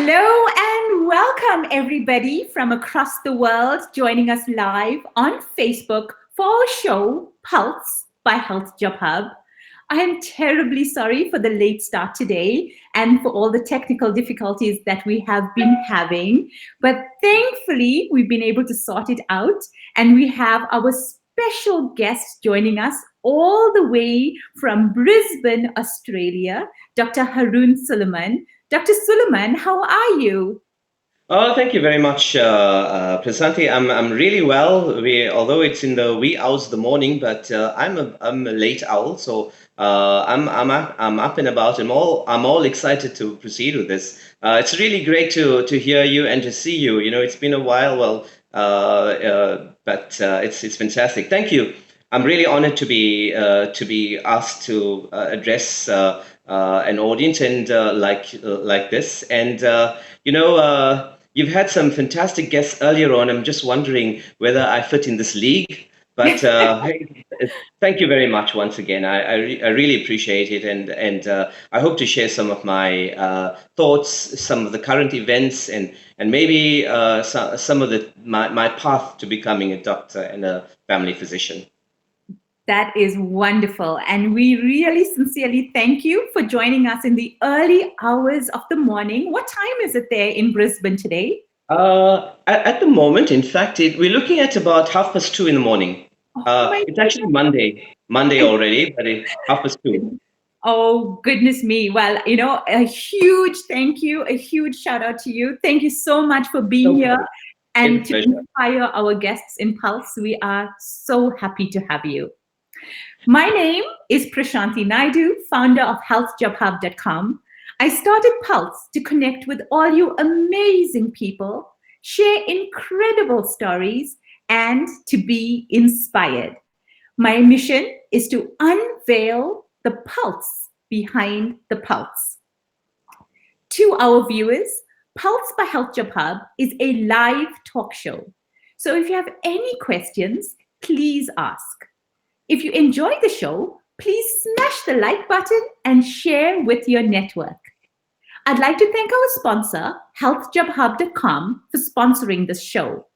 Hello and welcome everybody from across the world joining us live on Facebook for our show Pulse by healthjobhub. I am terribly sorry for the late start today and for all the technical difficulties that we have been having, but thankfully we've been able to sort it out and we have our special guest joining us all the way from Brisbane, Australia, Dr. Haroon Suleman. Dr. Suleman, how are you? Oh, thank you very much, Prasanthi. I'm really well. Although it's in the wee hours of the morning, but I'm a late owl, so I'm up and about. I'm all excited to proceed with this. It's really great to hear you and to see you. You know, it's been a while. But it's fantastic. Thank you. I'm really honored to be asked to address an audience and like this. And you've had some fantastic guests earlier on. I'm just wondering whether I fit in this league. But hey, thank you very much once again. I really appreciate it, and I hope to share some of my thoughts, some of the current events, and maybe some of my path to becoming a doctor and a family physician. That is wonderful. And we really sincerely thank you for joining us in the early hours of the morning. What time is it there in Brisbane today? At the moment, in fact, we're looking at about 2:30 in the morning. It's actually Monday already, but it's 2:30. Oh, goodness me. Well, a huge thank you, a huge shout out to you. Thank you so much for being here and to inspire our guests in Pulse. We are so happy to have you. My name is Prashanthi Naidu, founder of healthjobhub.com. I started Pulse to connect with all you amazing people, share incredible stories, and to be inspired. My mission is to unveil the pulse behind the pulse. To our viewers, Pulse by HealthJobHub is a live talk show. So if you have any questions, please ask. If you enjoy the show, please smash the like button and share with your network. I'd like to thank our sponsor, healthjobhub.com, for sponsoring this show.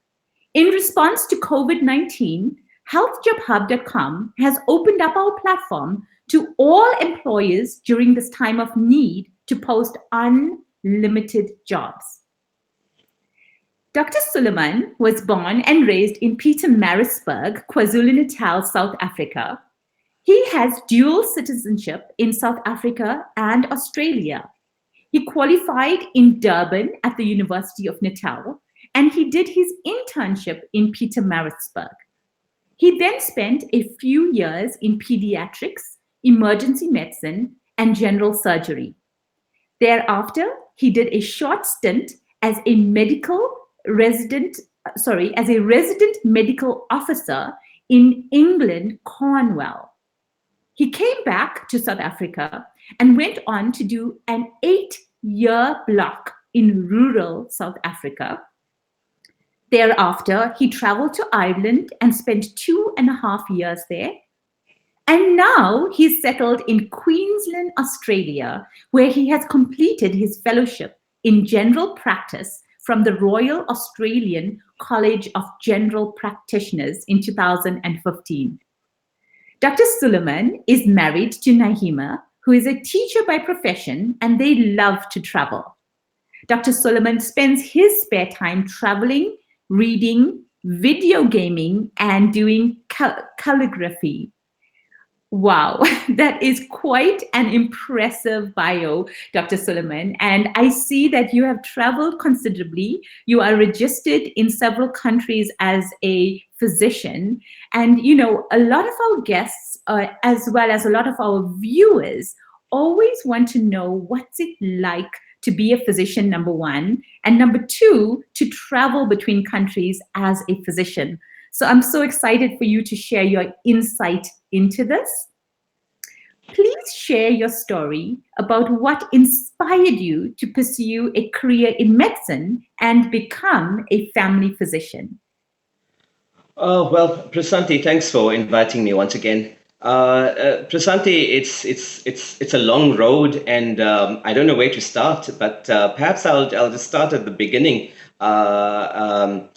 In response to COVID-19, healthjobhub.com has opened up our platform to all employers during this time of need to post unlimited jobs. Dr. Suleman was born and raised in Pietermaritzburg, KwaZulu-Natal, South Africa. He has dual citizenship in South Africa and Australia. He qualified in Durban at the University of Natal, and he did his internship in Pietermaritzburg. He then spent a few years in pediatrics, emergency medicine, and general surgery. Thereafter, he did a short stint as a resident medical officer in England, Cornwall. He came back to South Africa and went on to do an 8-year block in rural South Africa. Thereafter, he traveled to Ireland and spent 2.5 years there. And now he's settled in Queensland, Australia, where he has completed his fellowship in general practice from the Royal Australian College of General Practitioners in 2015. Dr. Suleman is married to Nahima, who is a teacher by profession, and they love to travel. Dr. Suleman spends his spare time traveling, reading, video gaming, and doing calligraphy. Wow, that is quite an impressive bio, Dr. Suleman. And I see that you have traveled considerably. You are registered in several countries as a physician. And, a lot of our guests, as well as a lot of our viewers, always want to know what's it like to be a physician, number one, and number two, to travel between countries as a physician. So I'm so excited for you to share your insight into this. Please share your story about what inspired you to pursue a career in medicine and become a family physician. Well, Prasanthi, thanks for inviting me once again. Prasanthi, it's a long road, and I don't know where to start. But perhaps I'll just start at the beginning. I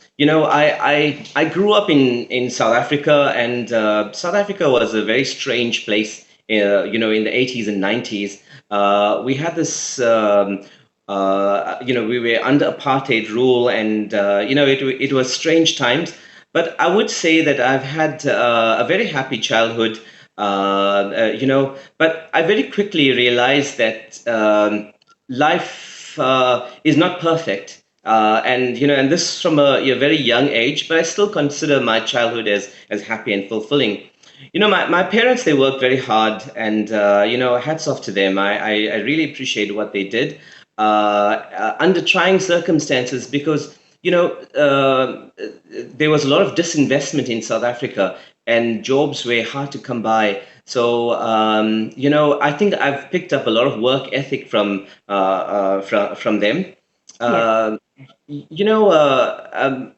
grew up in South Africa, and South Africa was a very strange place. In the 80s and 90s, we had this. We were under apartheid rule, and it was strange times. But I would say that I've had a very happy childhood. But I very quickly realized that life is not perfect. And this from a very young age, but I still consider my childhood as happy and fulfilling. My parents, they worked very hard, and hats off to them. I really appreciate what they did under trying circumstances, because there was a lot of disinvestment in South Africa, and jobs were hard to come by. So I think I've picked up a lot of work ethic from them. Yes.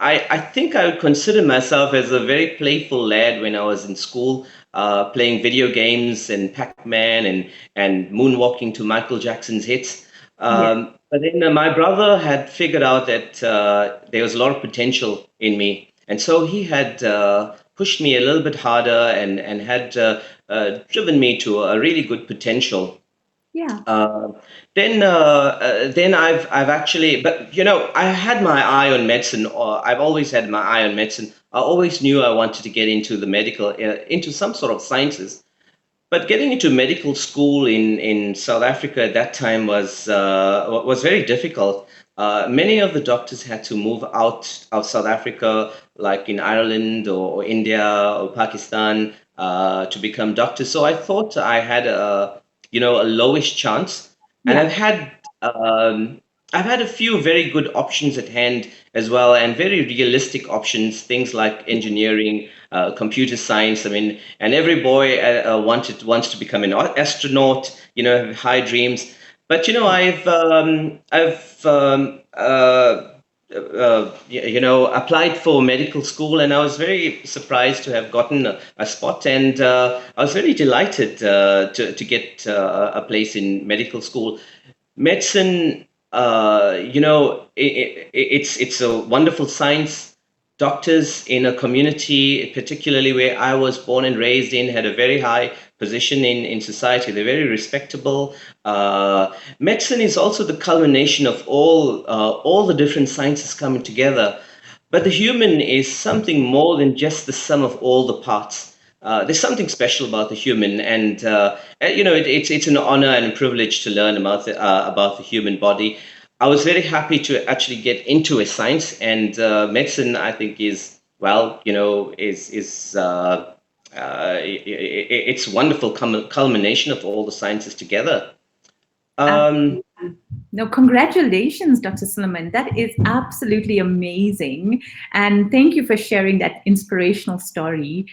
I think I would consider myself as a very playful lad when I was in school, playing video games and Pac-Man and moonwalking to Michael Jackson's hits. Yes. But then my brother had figured out that there was a lot of potential in me, and so he had pushed me a little bit harder and had driven me to a really good potential. Yeah. Then I've actually, but I had my eye on medicine, or I've always had my eye on medicine. I always knew I wanted to get into the medical, into some sort of sciences. But getting into medical school in South Africa at that time was very difficult. Many of the doctors had to move out of South Africa, like in Ireland or India or Pakistan, to become doctors. So I thought I had a lowish chance, and Yeah. I've had a few very good options at hand as well, and very realistic options, things like engineering, computer science. I mean, and every boy wants to become an astronaut, have high dreams. But I've applied for medical school, and I was very surprised to have gotten a spot, and I was very delighted to get a place in medical school. Medicine, it's a wonderful science. Doctors in a community, particularly where I was born and raised in, had a very high position in society. They're very respectable. Medicine is also the culmination of all the different sciences coming together. But the human is something more than just the sum of all the parts. There's something special about the human, and it's an honor and a privilege to learn about the human body. I was very happy to actually get into a science, and medicine, I think, is well, is it's wonderful culmination of all the sciences together. No, congratulations, Dr. Suleman. That is absolutely amazing. And thank you for sharing that inspirational story.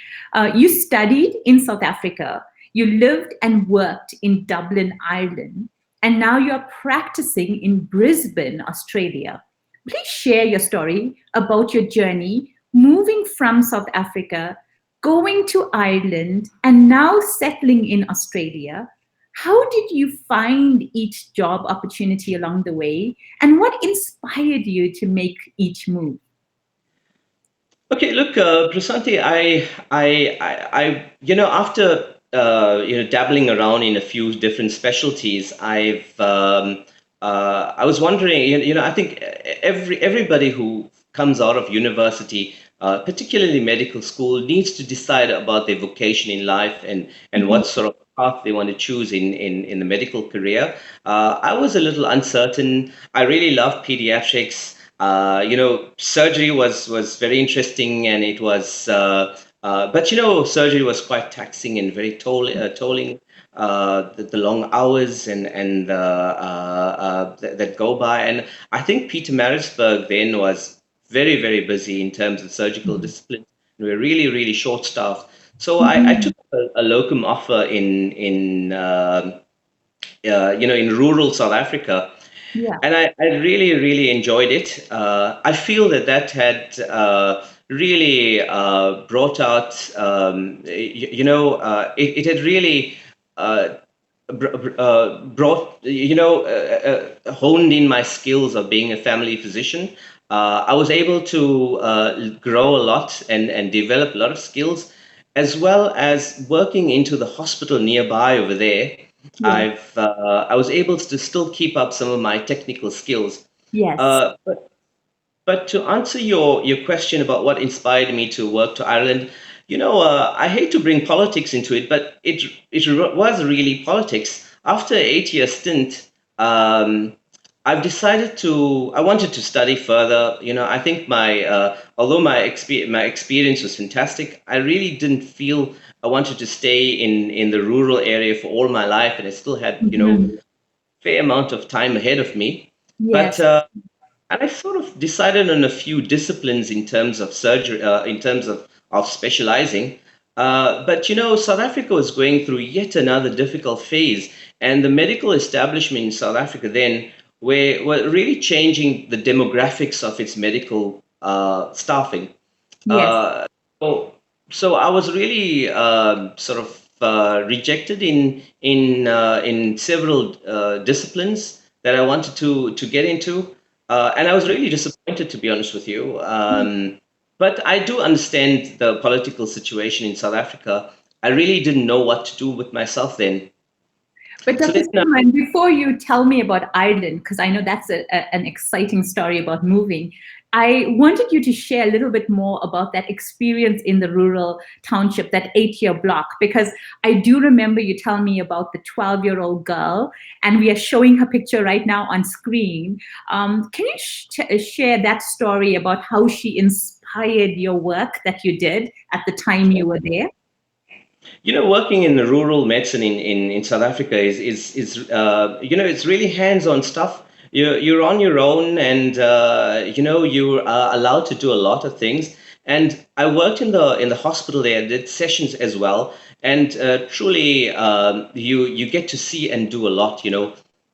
You studied in South Africa. You lived and worked in Dublin, Ireland. And now you're practicing in Brisbane, Australia. Please share your story about your journey moving from South Africa, going to Ireland, and now settling in Australia. How did you find each job opportunity along the way, and what inspired you to make each move? Okay, look, Prasanthi, after dabbling around in a few different specialties, I was wondering, I think everybody who comes out of university, particularly medical school, needs to decide about their vocation in life and what sort of path they want to choose in the medical career. I was a little uncertain. I really loved pediatrics. Surgery was very interesting, and it was, but surgery was quite taxing and very tolling. The long hours and that go by, and I think Peter Marisburg then was very, very busy in terms of surgical discipline. We were really, really short staffed. So I took a locum offer in rural South Africa. Yeah. And I really, really enjoyed it. I feel that had really brought out, it had really uh, brought, honed in my skills of being a family physician. I was able to grow a lot and develop a lot of skills, as well as working into the hospital nearby over there. Yes. I was able to still keep up some of my technical skills. Yes. Uh, but to answer your question about what inspired me to work to Ireland, I hate to bring politics into it, but it was really politics. After an 8-year stint, I've decided I wanted to study further. I think although my experience was fantastic, I really didn't feel I wanted to stay in the rural area for all my life, and I still had, fair amount of time ahead of me. But Yes. and I sort of decided on a few disciplines in terms of surgery, in terms of specializing. But South Africa was going through yet another difficult phase, and the medical establishment in South Africa then were really changing the demographics of its medical staffing. Yes. Uh, so, so I was really sort of rejected in several disciplines that I wanted to get into, and I was really disappointed, to be honest with you. But I do understand the political situation in South Africa. I really didn't know what to do with myself then. But So Dr. then, Suleman, before you tell me about Ireland, because I know that's an exciting story about moving, I wanted you to share a little bit more about that experience in the rural township, that 8-year block, because I do remember you telling me about the 12-year-old girl, and we are showing her picture right now on screen. Can you share that story about how she inspired your work that you did at the time you were there? working in the rural medicine in South Africa is it's really hands-on stuff. You're on your own, and you are allowed to do a lot of things. And I worked in the hospital there, did sessions as well, and truly you get to see and do a lot.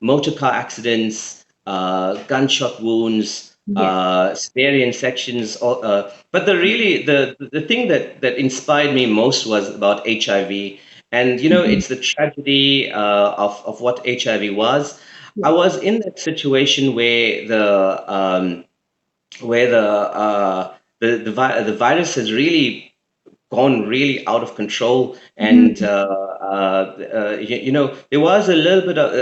Motor car accidents, gunshot wounds, Yes. cesarean sections. But the thing that inspired me most was about HIV, and Mhm. it's the tragedy of what HIV was. I Yes. was in that situation where the virus has really gone really out of control, and Mhm. there was a little bit of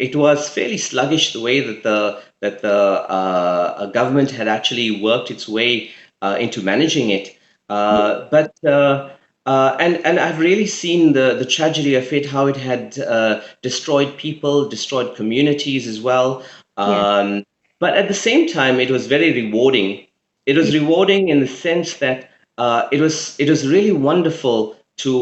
it was fairly sluggish, the way that the government had actually worked its way into managing it. Yes. And I've really seen the tragedy of it, how it had destroyed people, destroyed communities as well. Yes. But at the same time, it was very rewarding. It was Yes. rewarding in the sense that it was really wonderful to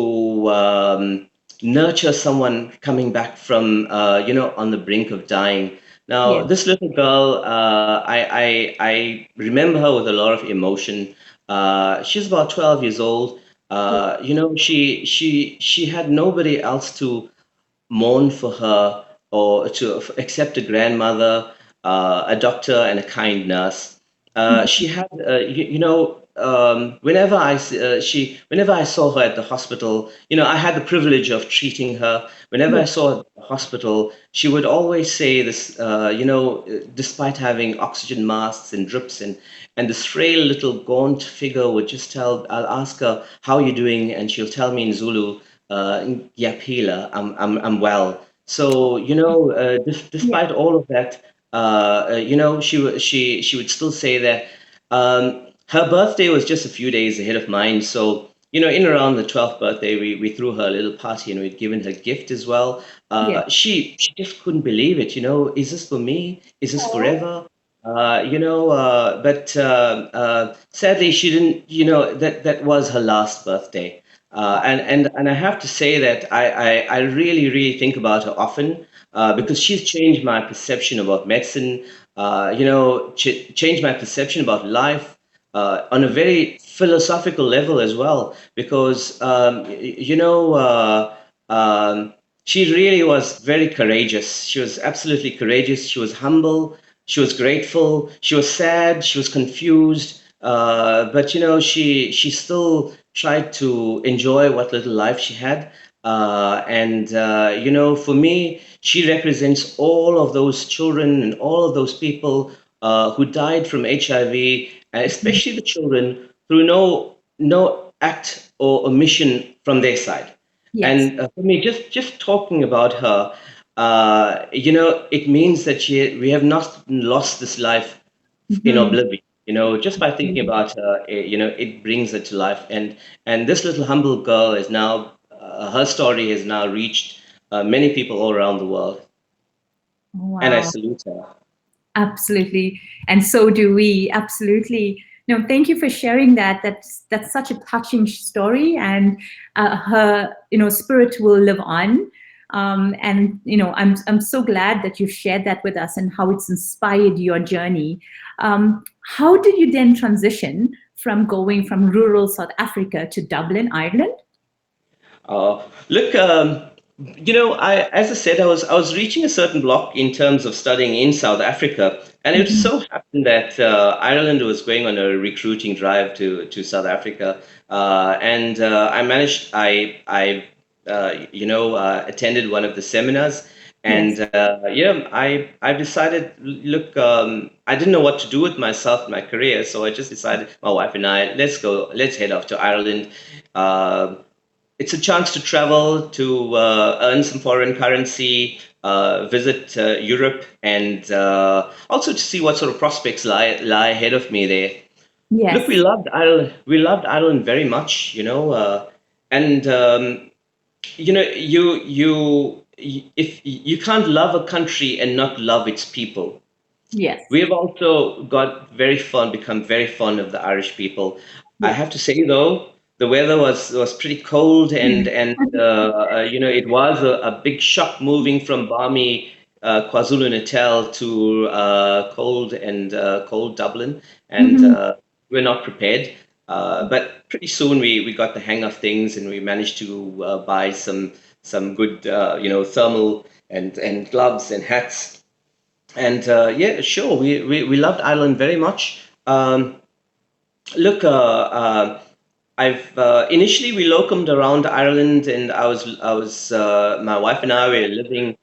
nurture someone coming back from on the brink of dying. Now, Yes. this little girl, I remember her with a lot of emotion. She's about 12 years old. She had nobody else to mourn for her, or to accept a grandmother, a doctor, and a kind nurse. She had, whenever I saw her at the hospital, I had the privilege of treating her. Whenever I Yes. saw her at the hospital, she would always say this, despite having oxygen masks and drips, and this frail little gaunt figure would just I'll ask her, "How are you doing?" And she'll tell me in Zulu, "Ngiyaphila, I'm well." So, Yes. despite all of that, she would still say that her birthday was just a few days ahead of mine. So, in around the 12th birthday, we threw her a little party, and we'd given her a gift as well. Yes. She just couldn't believe it. Is this for me? Is this Oh. forever? But sadly, she didn't. That was her last birthday. And I have to say that I really, really think about her often, because she's changed my perception about medicine, changed my perception about life on a very philosophical level as well, because, she really was very courageous. She was absolutely courageous. She was humble. She was grateful. She was sad. She was confused. But she still tried to enjoy what little life she had. And for me, she represents all of those children and all of those people who died from HIV, and Mhm. especially the children, through no act or omission from their side. Yes. And for me, just talking about her, it means that we have not lost this life in Mhm. oblivion. Just by thinking about her, it brings her to life. And this little humble girl is now, her story has now reached many people all around the world, and I Wow. salute her. Absolutely. And so do we. Absolutely. No, thank you for sharing that. That's such a touching story, and her, spirit will live on. And I'm so glad that you've shared that with us and how it's inspired your journey. How did you then transition from going from rural South Africa to Dublin, Ireland? Look, as I said, I was reaching a certain block in terms of studying in South Africa, and it Mhm. so happened that Ireland was going on a recruiting drive to South Africa, and I managed. Attended one of the seminars, Yes. and I decided. Look, I didn't know what to do with myself and my career, so I just decided, my wife and I, let's head off to Ireland. Uh, it's a chance to travel, to earn some foreign currency, visit Europe, and also to see what sort of prospects lie ahead of me there. Look, we Yes. loved Ireland. We loved Ireland very much, and if you can't love a country and not love its people. Yes. We have also become very fond of the Irish people. I Yes. have to say though, the weather was pretty cold, and it was a big shock moving from balmy KwaZulu Natal to cold Dublin, and Mhm. we're not prepared. But pretty soon we got the hang of things, and we managed to buy some good thermal and gloves and hats. And yeah, sure, we loved Ireland very much. Look, I've initially we locumed around Ireland, and I was my wife and I were living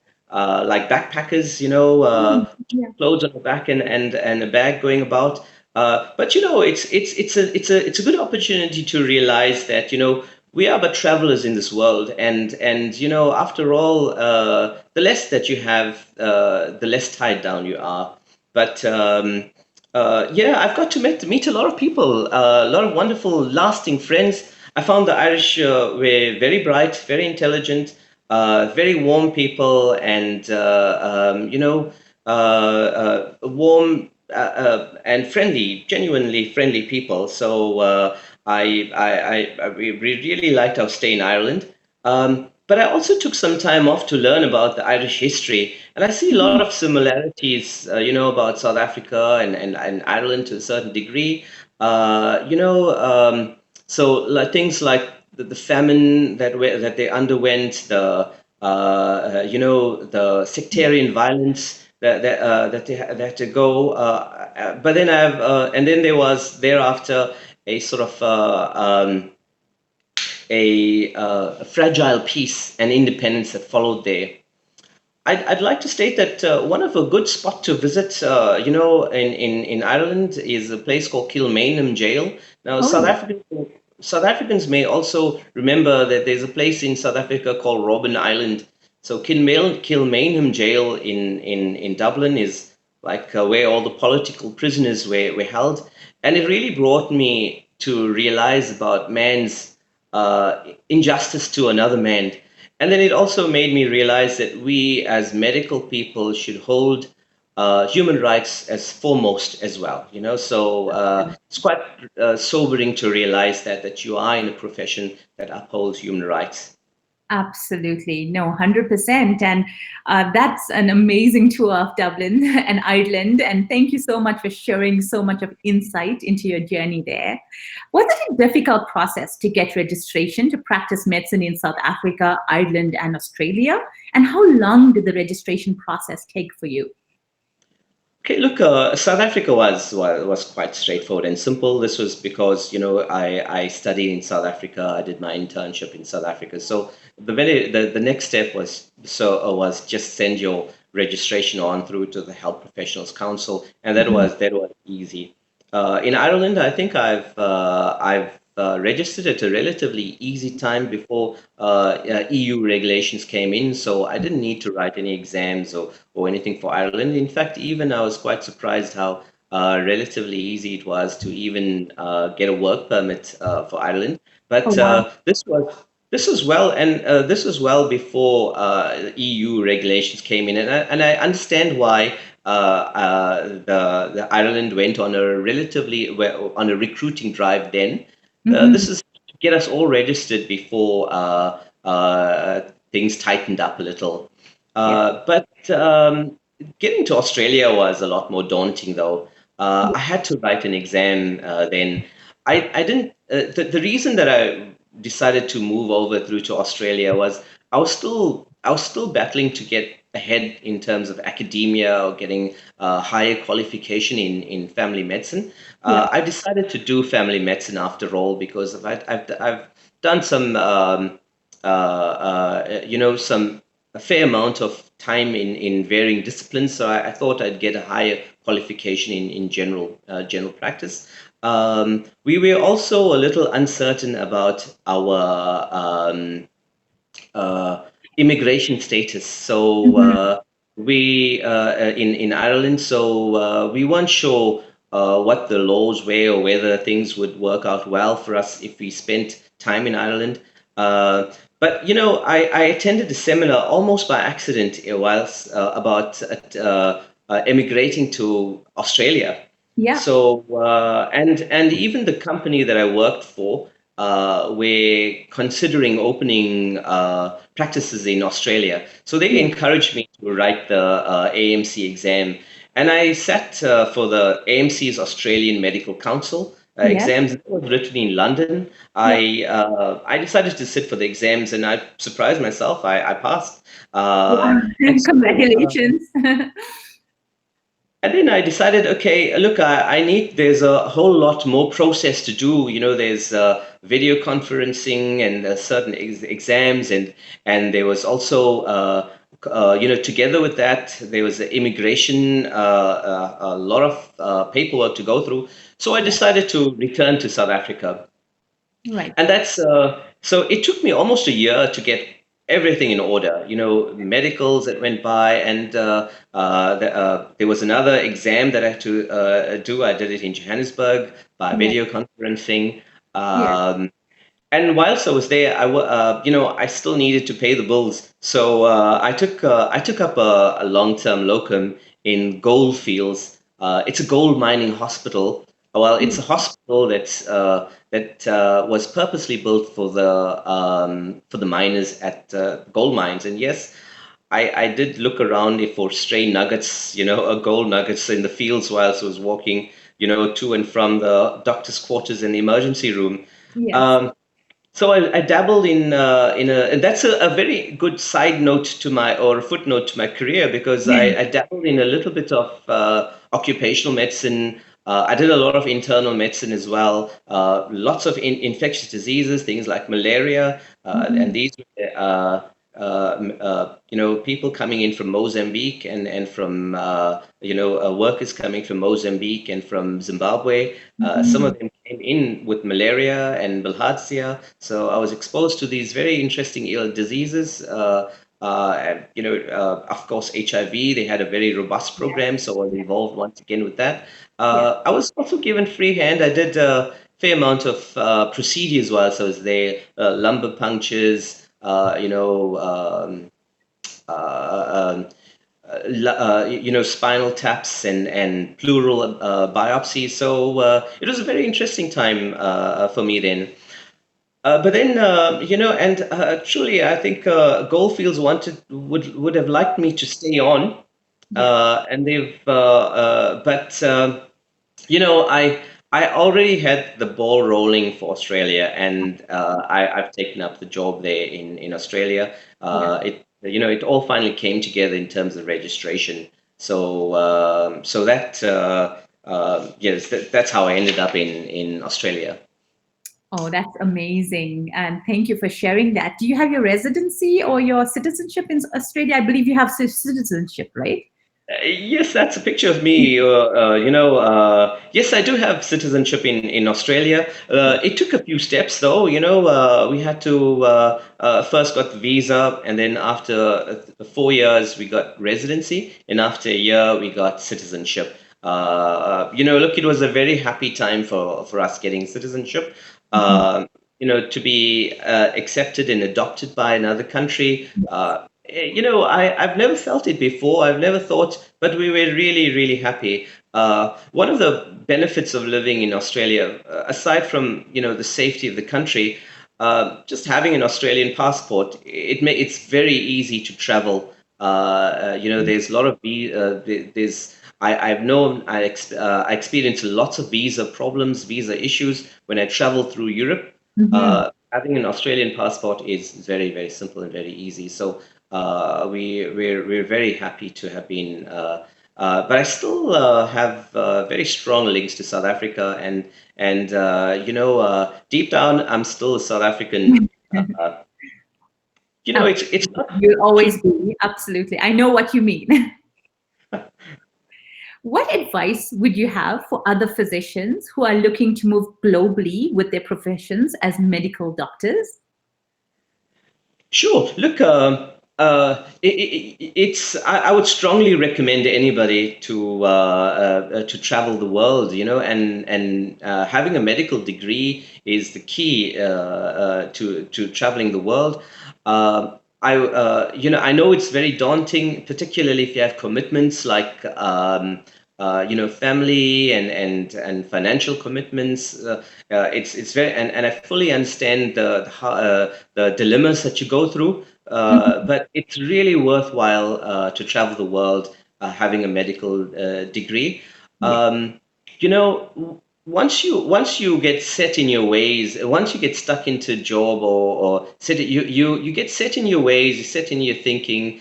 like backpackers, Mm. Yeah. clothes on the back and a bag going about. But it's a good opportunity to realize that we are but travelers in this world, and after all, the less that you have, the less tied down you are. But yeah, I've got to meet a lot of people, a lot of wonderful, lasting friends. I found the Irish were very bright, very intelligent, very warm people, and warm and friendly, genuinely friendly people. So we really liked our stay in Ireland. But I also took some time off to learn about the Irish history, and I see a lot Mhm. of similarities, about South Africa and Ireland to a certain degree. So things like the famine that they underwent, the sectarian violence that they had to go. But then and then there was thereafter a sort of a fragile peace and independence that followed there. I'd like to state that one of a good spot to visit, in Ireland is a place called Kilmainham Jail. Now, Oh, yeah. South Africans may also remember that there's a place in South Africa called Robben Island. So Kilmainham Jail in Dublin is like where all the political prisoners were held. And it really brought me to realize about man's injustice to another man. And then it also made me realize that we as medical people should hold human rights as foremost as well. So it's quite sobering to realize that you are in a profession that upholds human rights. Absolutely. No, 100%. And that's an amazing tour of Dublin and Ireland. And thank you so much for sharing so much of insight into your journey there. Was it a difficult process to get registration to practice medicine in South Africa, Ireland, and Australia? And how long did the registration process take for you? Okay, look, South Africa was quite straightforward and simple. This was because, I studied in South Africa. I did my internship in South Africa. So the next step was just send your registration on through to the Health Professionals Council, and that was easy. In Ireland, I think I've registered at a relatively easy time before EU regulations came in, so I didn't need to write any exams or anything for Ireland. In fact, even I was quite surprised how relatively easy it was to even get a work permit for Ireland. Oh, But wow. this was well before EU regulations came in, and I understand why the Ireland went on a on a recruiting drive then. This Hmm. is to get us all registered before things tightened up a little. Yeah. But getting to Australia was a lot more daunting, though. Yeah. I had to write an exam then. I didn't. The reason that I decided to move over through to Australia was I was still battling to get ahead in terms of academia or getting higher qualification in family medicine. Yeah. I decided to do family medicine after all because I've done some some a fair amount of time in varying disciplines. So I thought I'd get a higher qualification in general practice. We were also a little uncertain about our uh, immigration status. So Hmm. we in Ireland, so we weren't sure what the laws were or whether things would work out well for us if we spent time in Ireland. But I attended a seminar almost by accident whilst about emigrating to Australia. Yeah. So and even the company that I worked for were considering opening practices in Australia. So they Yeah. encouraged me to write the AMC exam. And I sat for the AMC's Australian Medical Council Yeah. exams. It was written in London. Yeah. I decided to sit for the exams and I surprised myself. I passed. Wow. And so Congratulations. and then I decided, okay, look, there's a whole lot more process to do. There's video conferencing and certain exams, and there was also, together with that, there was immigration, a lot of paperwork to go through. So I Yeah. decided to return to South Africa. Right. And that's so it took me almost a year to get everything in order, medicals that went by, and there was another exam that I had to do. I did it in Johannesburg by Yeah. video conferencing. Yeah. Um, and whilst I was there, I still needed to pay the bills. So I took up a long-term locum in Goldfields. It's a gold mining hospital. Well, it's a hospital that was purposely built for the miners at gold mines. And yes, I did look around for stray nuggets, gold nuggets in the fields whilst I was walking, to and from the doctor's quarters and the emergency room. Yes. Um, so I dabbled and that's a very good side note to my or a footnote to my career because I dabbled in a little bit of occupational medicine. I did a lot of internal medicine as well. Lots of infectious diseases, things like malaria, and Mhm. these people coming in from Mozambique and from workers coming from Mozambique and from Zimbabwe. Some of Mhm. them came in with malaria and bilharzia. So I was exposed to these very interesting ill diseases. Of course, HIV, they had a very robust Yes. program, so I was involved once again with that. Yeah. I was also given free hand. I did a fair amount of procedures whilst I was there, lumbar punctures, uh, um, spinal taps and pleural biopsies. So it was a very interesting time for me then. But then, and truly, I think Goldfields would have liked me to stay on, Yeah. and but I already had the ball rolling for Australia, and I've taken up the job there in Australia. Yeah. It all finally came together in terms of registration. So that yes, that's how I ended up in Australia. Oh, that's amazing. And thank you for sharing that. Do you have your residency or your citizenship in Australia? I believe you have citizenship, right? Yes, that's a picture of me. Yes, I do have citizenship in Australia. It took a few steps, though. We had to first got the visa, and then after 4 years, we got residency, and after a year, we got citizenship. Look, it was a very happy time for us getting citizenship. Mhm. To be accepted and adopted by another country. I've never felt it before. I've never thought, but we were really, really happy. One of the benefits of living in Australia, aside from the safety of the country, just having an Australian passport, it's very easy to travel. There's a lot of there's I've known I experienced lots of visa problems, visa issues when I traveled through Europe. Mhm. Having an Australian passport is very, very simple and very easy. So we're very happy to have been. But I still have very strong links to South Africa, and deep down, I'm still a South African. Uh, it's Absolutely. not You'll too. always be. Absolutely. I know what you mean. What advice would you have for other physicians who are looking to move globally with their professions as medical doctors? Sure. Look, it's. I would strongly recommend anybody to travel the world. And having a medical degree is the key to traveling the world. I know it's very daunting, particularly if you have commitments like family and financial commitments. It's very and I fully understand the dilemmas that you go through, but it's really worthwhile to travel the world having a medical degree. Yes. Once you get set in your ways, once you get stuck into a job or set you get set in your ways, you set in your thinking,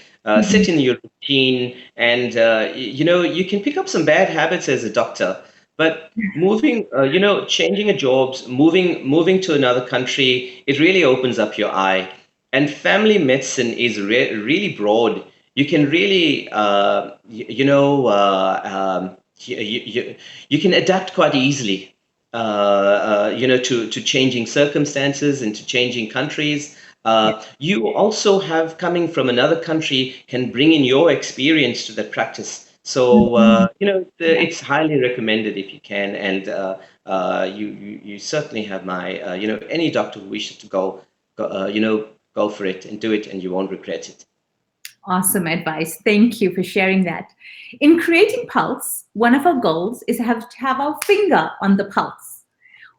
set Mhm. in your routine, and you can pick up some bad habits as a doctor. But moving, changing a jobs, moving to another country, it really opens up your eye. And family medicine is really broad. You can really, you can adapt quite easily, to changing circumstances and to changing countries. Yes. You also have coming from another country can bring in your experience to the practice. So Mhm. Yes. it's highly recommended if you can, and you certainly have my any doctor who wishes to go for it and do it, and you won't regret it. Awesome advice. Thank you for sharing that. In creating Pulse, one of our goals is to have our finger on the pulse.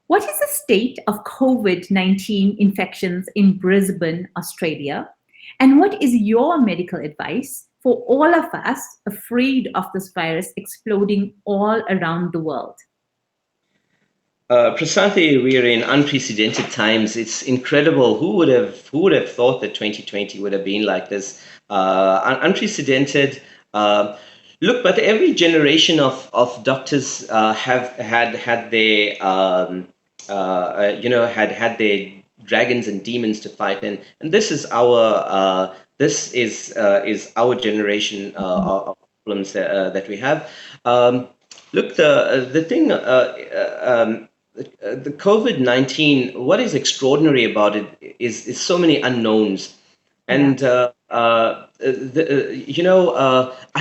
What is the state of COVID-19 infections in Brisbane, Australia? And what is your medical advice for all of us afraid of this virus exploding all around the world? Prasanthi, we are in unprecedented times. It's incredible. Who would have thought that 2020 would have been like this? Unprecedented. Uh, Look, but every generation of doctors have had their had their dragons and demons to fight, and this is our generation of problems that we have. Look, the thing. The COVID-19, what is extraordinary about it is so many unknowns. Yeah. And I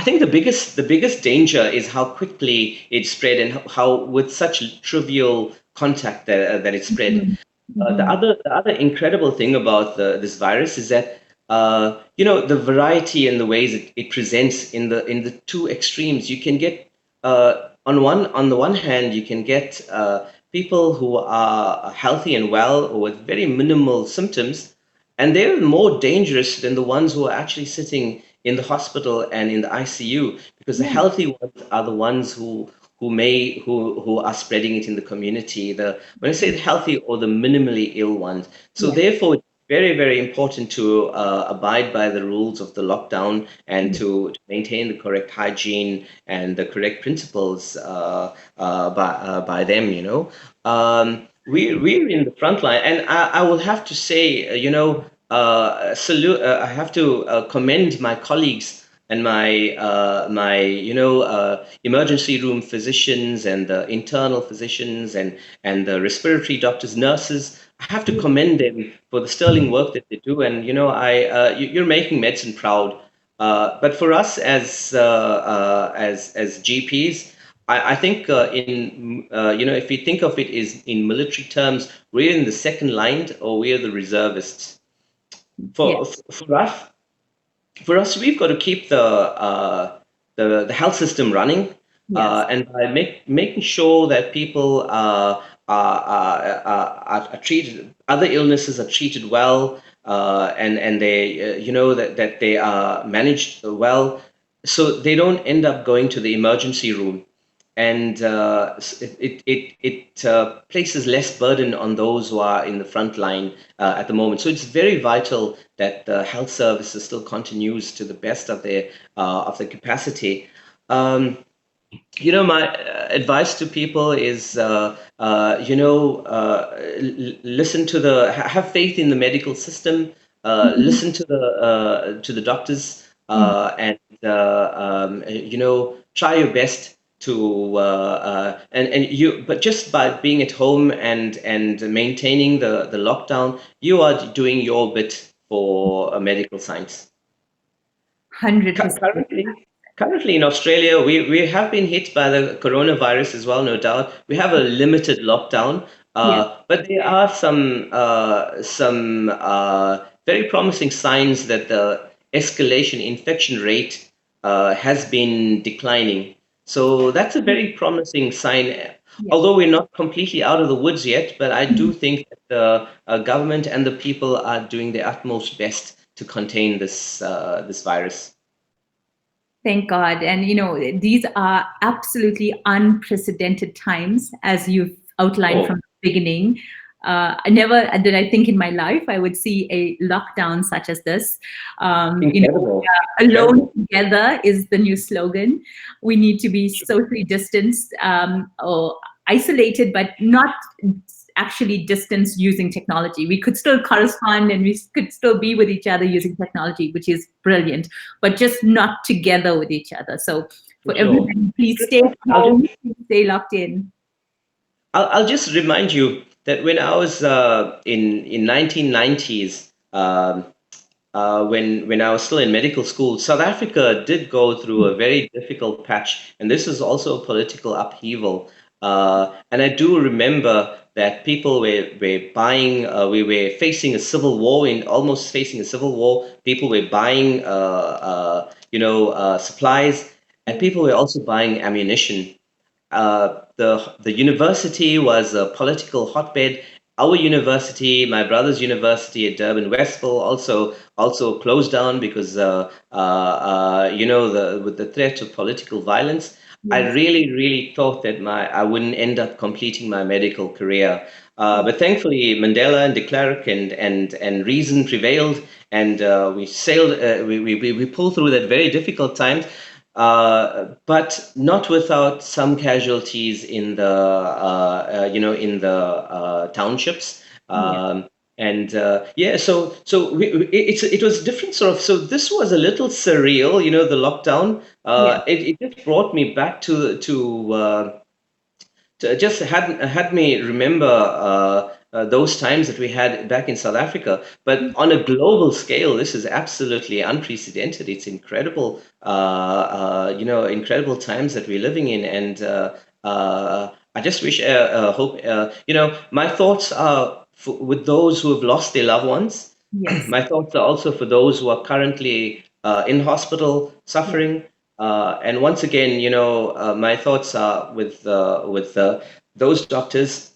think the biggest danger is how quickly it spread and how with such trivial contact that it spread. Mhm. The Mhm. other incredible thing about this virus is that the variety and the ways it presents in the two extremes. You can get on the one hand, you can get people who are healthy and well or with very minimal symptoms, and they're more dangerous than the ones who are actually sitting in the hospital and in the ICU, because the Yeah. healthy ones are the ones who are spreading it in the community. The When I say the healthy or the minimally ill ones, so Yeah. therefore it's very, very important to abide by the rules of the lockdown and to maintain the correct hygiene and the correct principles by them, you know. We're in the front line, and I will have to say, salute. I have to commend my colleagues and my emergency room physicians and the internal physicians and the respiratory doctors, nurses. I have to commend them for the sterling work that they do. And you're making medicine proud. But for us as GPs, I think if we think of it is in military terms, we're in the second line or we're the reservists. For us, we've got to keep the health system running, and by making sure that people are treated, other illnesses are treated well, and they that they are managed well, so they don't end up going to the emergency room, and it places less burden on those who are in the front line at the moment. So it's very vital that the health services still continues to the best of their capacity. My advice to people is, listen to have faith in the medical system, listen to the doctors, and try your best to but just by being at home and maintaining the lockdown, you are doing your bit for medical science. 100%. Currently in Australia, we have been hit by the coronavirus as well, no doubt. We have a limited lockdown, but there are some very promising signs that the escalation infection rate has been declining. So that's a very promising sign. Although we're not completely out of the woods yet, but I do think that the government and the people are doing their utmost best to contain this virus. Thank God. And, these are absolutely unprecedented times, as you've outlined from the beginning. Never did I think in my life I would see a lockdown such as this. Incredible. Alone together is the new slogan. We need to be socially distanced or isolated, but not actually distanced using technology. We could still correspond and we could still be with each other using technology, which is brilliant, but just not together with each other. So for everybody, please stay home, stay locked in. I'll just remind you that when I was in 1990s, when I was still in medical school, South Africa did go through a very difficult patch, and this is also a political upheaval. And I do remember that people were buying. We were facing a civil war, almost facing a civil war. People were buying, supplies, and people were also buying ammunition. The university was a political hotbed. Our university, my brother's university at Durban Westville, also closed down because with the threat of political violence. I really thought that I wouldn't end up completing my medical career. But thankfully, Mandela and de Klerk and reason prevailed, and we sailed. We pulled through that very difficult time. But not without some casualties in the townships. It was different sort of. So this was a little surreal, the lockdown. It just brought me back to just had me remember those times that we had back in South Africa. But on a global scale, this is absolutely unprecedented. It's incredible, incredible times that we're living in. And I just wish, hope, my thoughts are with those who have lost their loved ones. My thoughts are also for those who are currently in hospital suffering. And once again, my thoughts are with those doctors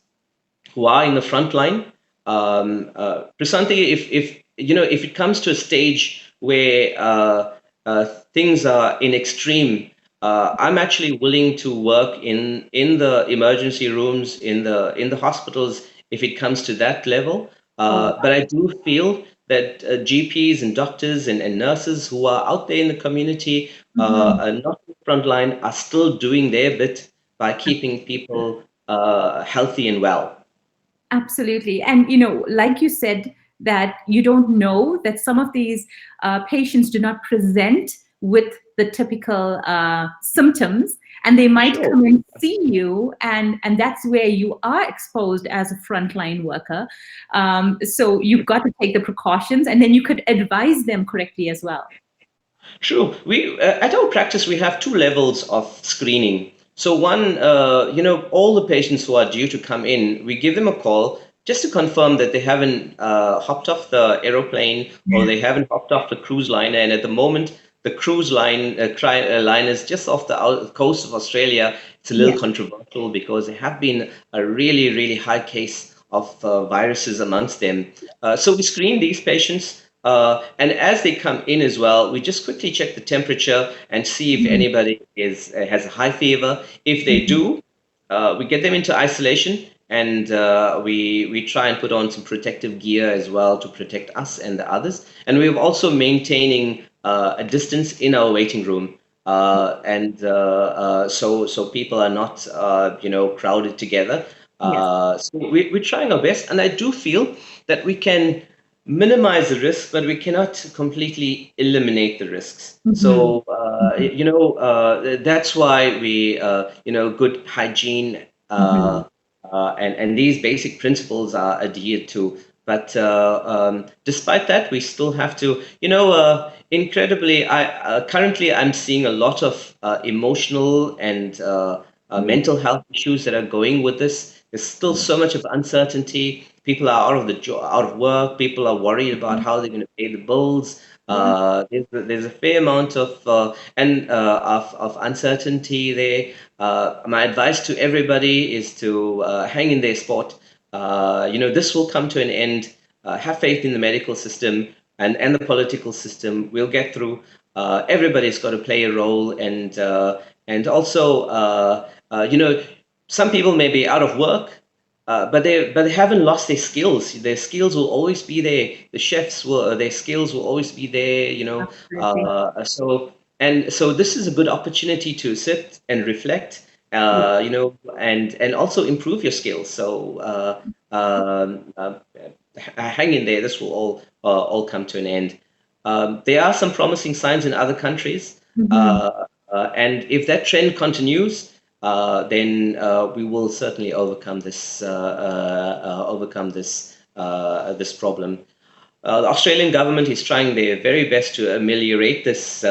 who are in the front line. Prasanthi, if it comes to a stage where things are in extreme, I'm actually willing to work in the emergency rooms, in the hospitals, if it comes to that level. But I do feel that GPs and doctors and nurses who are out there in the community, and not in the front line, are still doing their bit by keeping people healthy and well. Absolutely. And, like you said, that you don't know that some of these patients do not present with the typical symptoms, and they might Sure. come and see you, and that's where you are exposed as a frontline worker. So you've got to take the precautions, and then you could advise them correctly as well. True. We at our practice we have two levels of screening. So one, all the patients who are due to come in, we give them a call just to confirm that they haven't hopped off the aeroplane or they haven't hopped off the cruise liner. And at the moment, the cruise line is just off the coast of Australia. It's a little Yeah. controversial because there have been a really, really high case of viruses amongst them. So we screen these patients. And as they come in as well, we just quickly check the temperature and see if Mhm. anybody has a high fever. If they Mhm. do, we get them into isolation, and we try and put on some protective gear as well to protect us and the others. And we're also maintaining a distance in our waiting room, and so people are not crowded together. Yes. So we're trying our best, and I do feel that we can minimize the risk, but we cannot completely eliminate the risks. Mhm. So, that's why good hygiene Mhm. and these basic principles are adhered to. But despite that, we still have to, incredibly, currently I'm seeing a lot of emotional and Yeah. mental health issues that are going with this. There's still so much of uncertainty. People are out of work. People are worried about how they're going to pay the bills. Yeah. There's a fair amount of uncertainty there. My advice to everybody is to hang in their spot. This will come to an end. Have faith in the medical system and the political system. We'll get through. Everybody's got to play a role, and also, some people may be out of work, but they haven't lost their skills. Their skills will always be there. The chefs will their skills will always be there. Absolutely. So this is a good opportunity to sit and reflect. Yeah. And also improve your skills. So hang in there. This will all come to an end. There are some promising signs in other countries, Mhm. and if that trend continues, then we will certainly overcome this problem. The Australian government is trying their very best to ameliorate this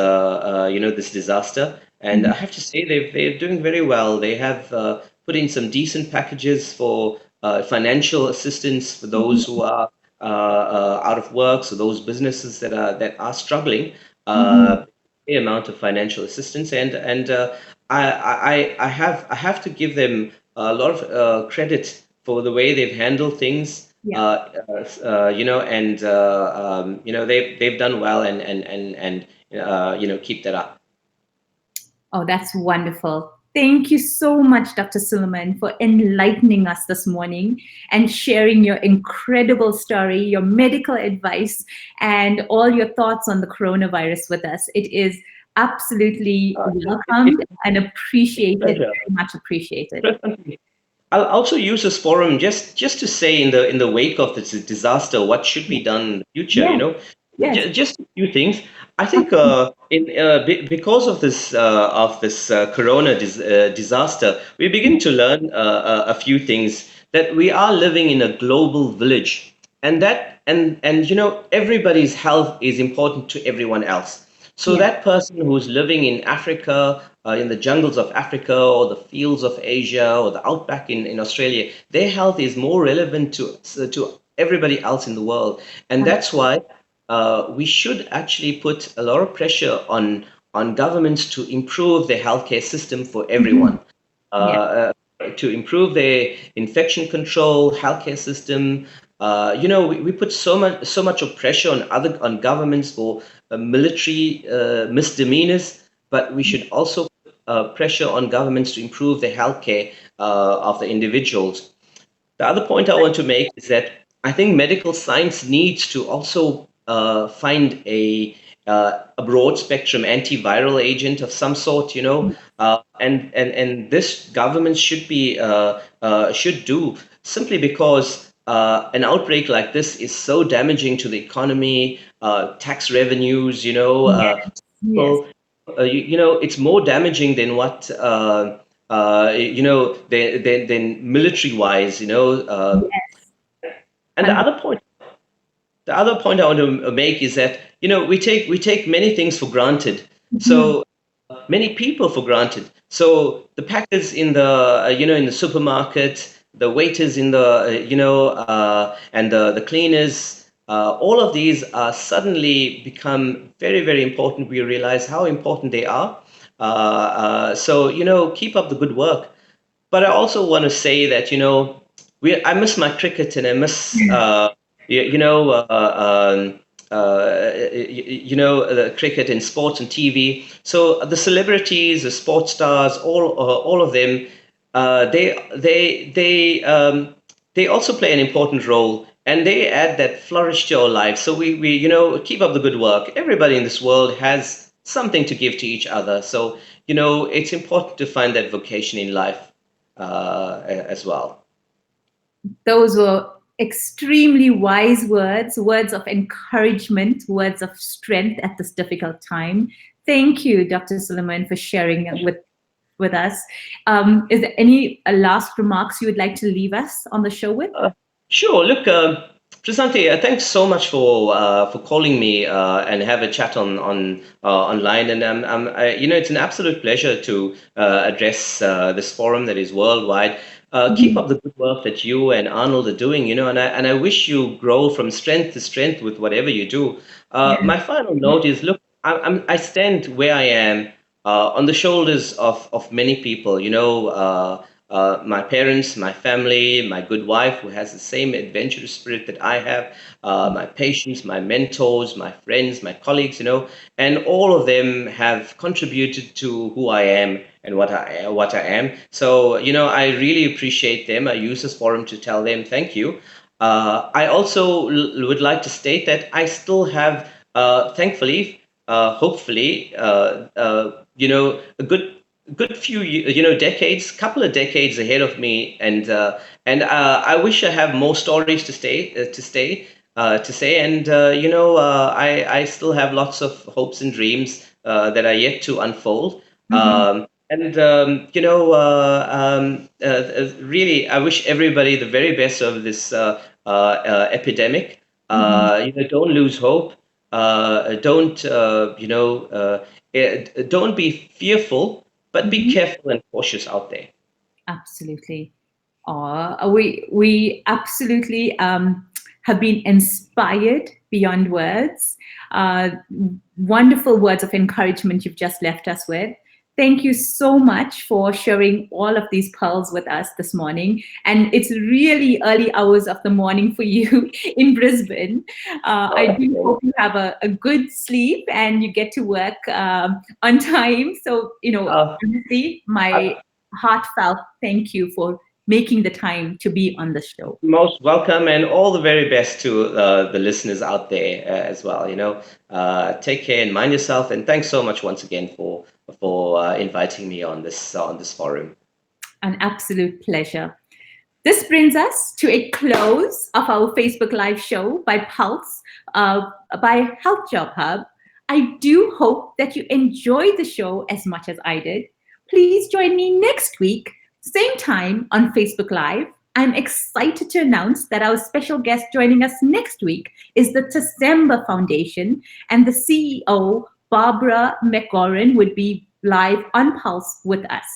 disaster, and I Mhm. have to say they're doing very well. They have put in some decent packages for financial assistance for those who Mhm. are out of work, so those businesses that are struggling. Mhm. The amount of financial assistance, and I have to give them a lot of credit for the way they've handled things. Yeah. And they've done well, and keep that up. Oh, that's wonderful. Thank you so much, Dr. Suleman, for enlightening us this morning and sharing your incredible story, your medical advice, and all your thoughts on the coronavirus with us. It is absolutely It's welcomed and a appreciated, pleasure. very much appreciated. I'll also use this forum just to say in the wake of this disaster, what should be done in the future. Yes, yes. Just a few things. I think because of this disaster, we begin to learn a few things, that we are living in a global village, and everybody's health is important to everyone else. So Yeah. that person who's living in Africa, in the jungles of Africa, or the fields of Asia, or the outback in Australia, their health is more relevant to everybody else in the world. And that's why we should actually put a lot of pressure on governments to improve the healthcare system for Mhm. everyone, Yeah. to improve their infection control healthcare system. We put so much of pressure on governments for military misdemeanors, but we should also put pressure on governments to improve the healthcare of the individuals. The other point I want to make is that I think medical science needs to also find a broad spectrum antiviral agent of some sort, and this government should do, simply because an outbreak like this is so damaging to the economy, tax revenues, Yes, yes, so, it's more damaging than what than military wise, yes. and the other point I want to make is that we take many things for granted. Mhm. So many people for granted. So the packers in the in the supermarket, the waiters in the and the cleaners, all of these are suddenly become very, very important. We realize how important they are. So keep up the good work. But I also want to say that I miss my cricket, and I miss you, you know the cricket and sports and TV. So the celebrities, the sports stars, all of them, they also play an important role, and they add that flourish to our lives. So we keep up the good work. Everybody in this world has something to give to each other. So it's important to find that vocation in life as well. Those were extremely wise words, words of encouragement, words of strength at this difficult time. Thank you, Dr. Suleman, for sharing with us. Is there any last remarks you would like to leave us on the show with? Sure. Look, Prasanthi, thanks so much for calling me and have a chat online. And it's an absolute pleasure to address this forum that is worldwide. Keep Mhm. up the good work that you and Arnold are doing. And I wish you grow from strength to strength with whatever you do. Yeah. My final note is, look, I stand where I am on the shoulders of many people. My parents, my family, my good wife, who has the same adventurous spirit that I have, my patients, my mentors, my friends, my colleagues, and all of them have contributed to who I am and what I am. So, I really appreciate them. I use this forum to tell them thank you. I also would like to state that I still have, thankfully, hopefully, a good few decades, couple of decades ahead of me, and I wish I have more stories to say, and I still have lots of hopes and dreams that are yet to unfold. Mhm. Really, I wish everybody the very best of this epidemic. Mhm. Don't lose hope. Don't don't be fearful, but be Mhm. careful and cautious out there. Absolutely. We absolutely have been inspired beyond words. Uh, Wonderful words of encouragement you've just left us with. Thank you so much for sharing all of these pearls with us this morning. And it's really early hours of the morning for you in Brisbane. I do hope you have a good sleep and you get to work on time. So, Uh, honestly, uh, my heartfelt thank you for making the time to be on the show. Most welcome, and all the very best to the listeners out there as well. Take care and mind yourself. And thanks so much once again for inviting me on this forum. An absolute pleasure. This brings us to a close of our Facebook Live show by Pulse, by Health Job Hub. I do hope that you enjoyed the show as much as I did. Please join me next week, same time on Facebook Live. I'm excited to announce that our special guest joining us next week is the December Foundation, and the CEO, Barbara McGoran, would be live on Pulse with us.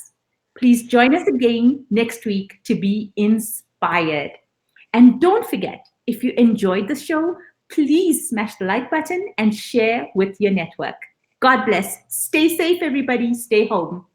Please join us again next week to be inspired. And don't forget, if you enjoyed the show, please smash the like button and share with your network. God bless. Stay safe, everybody. Stay home.